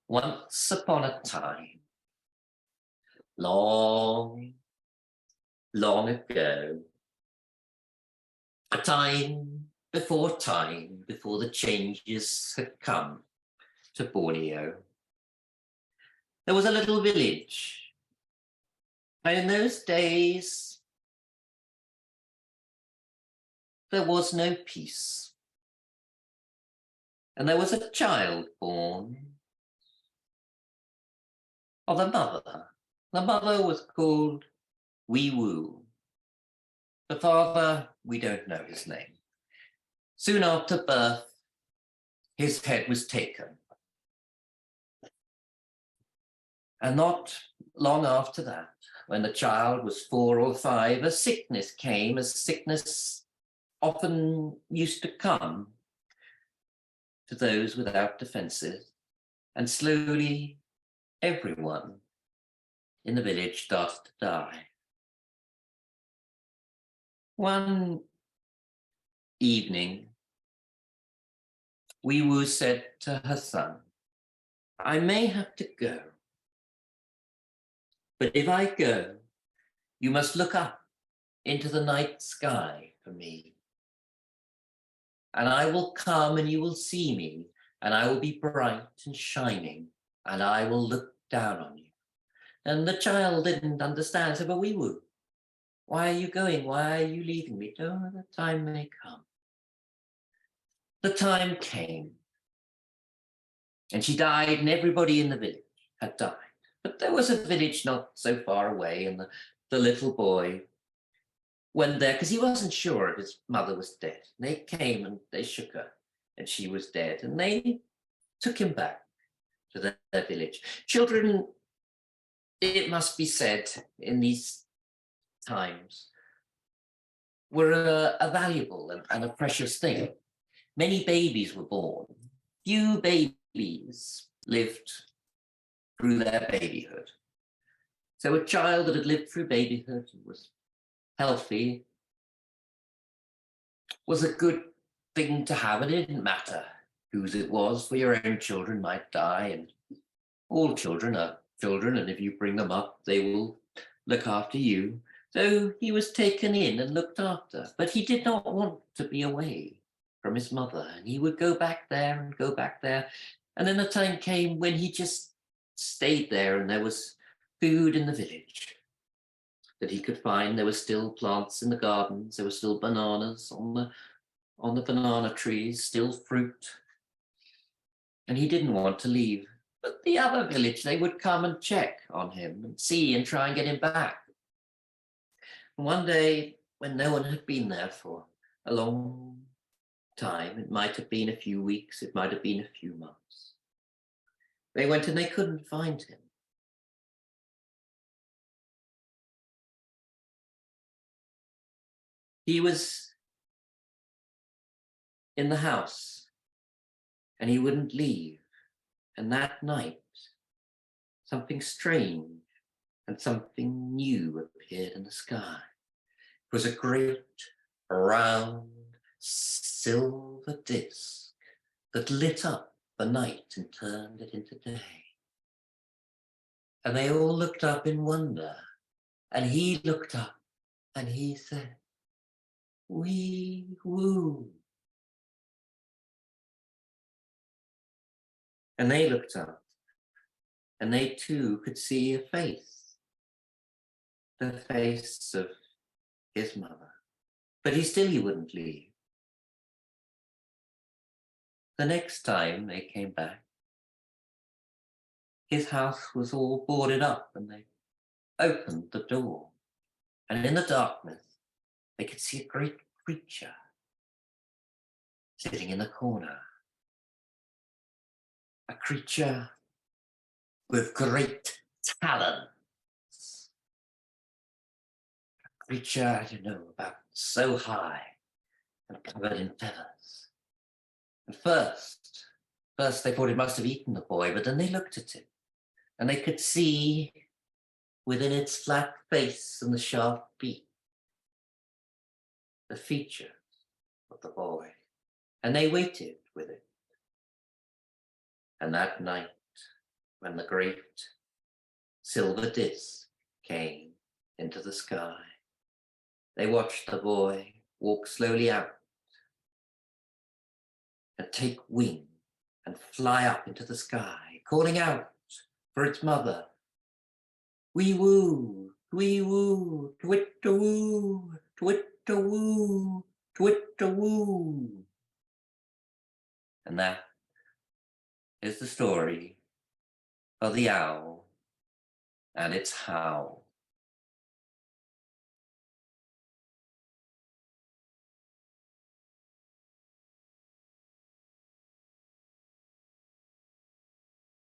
Once upon a time, long, long ago, a time, before the changes had come to Borneo, there was a little village. And in those days, there was no peace. And there was a child born of a mother. The mother was called Wee Woo. The father, we don't know his name. Soon after birth, his head was taken. And not long after that, when the child was 4 or 5, a sickness came, as sickness often used to come to those without defenses. And slowly, everyone in the village started to die. One evening, Wee Woo said to her son, "I may have to go, but if I go, you must look up into the night sky for me. And I will come and you will see me, and I will be bright and shining, and I will look down on you." And the child didn't understand, said, "But Wee Woo, why are you going? Why are you leaving me?" "Oh, the time may come." The time came, and she died, and everybody in the village had died. But there was a village not so far away, and the little boy went there because he wasn't sure if his mother was dead. And they came and they shook her, and she was dead, and they took him back to their village. Children, it must be said, in these times, were a valuable and a precious thing. Many babies were born. Few babies lived through their babyhood. So a child that had lived through babyhood and was healthy was a good thing to have. It didn't matter whose it was, for your own children might die, and all children are children, and if you bring them up, they will look after you. So he was taken in and looked after, but he did not want to be away from his mother, and he would go back there and go back there. And then the time came when he just stayed there, and there was food in the village that he could find. There were still plants in the gardens, there were still bananas on the banana trees, still fruit. And he didn't want to leave. But the other village, they would come and check on him and see and try and get him back. And one day, when no one had been there for a long time, it might have been a few weeks, it might have been a few months, they went and they couldn't find him. He was in the house and he wouldn't leave. And that night, something strange and something new appeared in the sky. It was a great, round, silver disk that lit up the night and turned it into day. And they all looked up in wonder, and he looked up and he said, "Wee Woo." And they looked up, and they too could see a face, the face of his mother. But he wouldn't leave. The next time they came back, his house was all boarded up, and they opened the door, and in the darkness they could see a great creature sitting in the corner. A creature with great talons. A creature, I don't know, about so high and covered in feathers. And first they thought it must have eaten the boy, but then they looked at it and they could see within its flat face and the sharp beak the features of the boy. And they waited with it. And that night when the great silver disc came into the sky. They watched the boy walk slowly out and take wing and fly up into the sky, calling out for its mother, wee woo, twit-a-woo, twit-a-woo, twit-a-woo. And that is the story of the owl and its howl.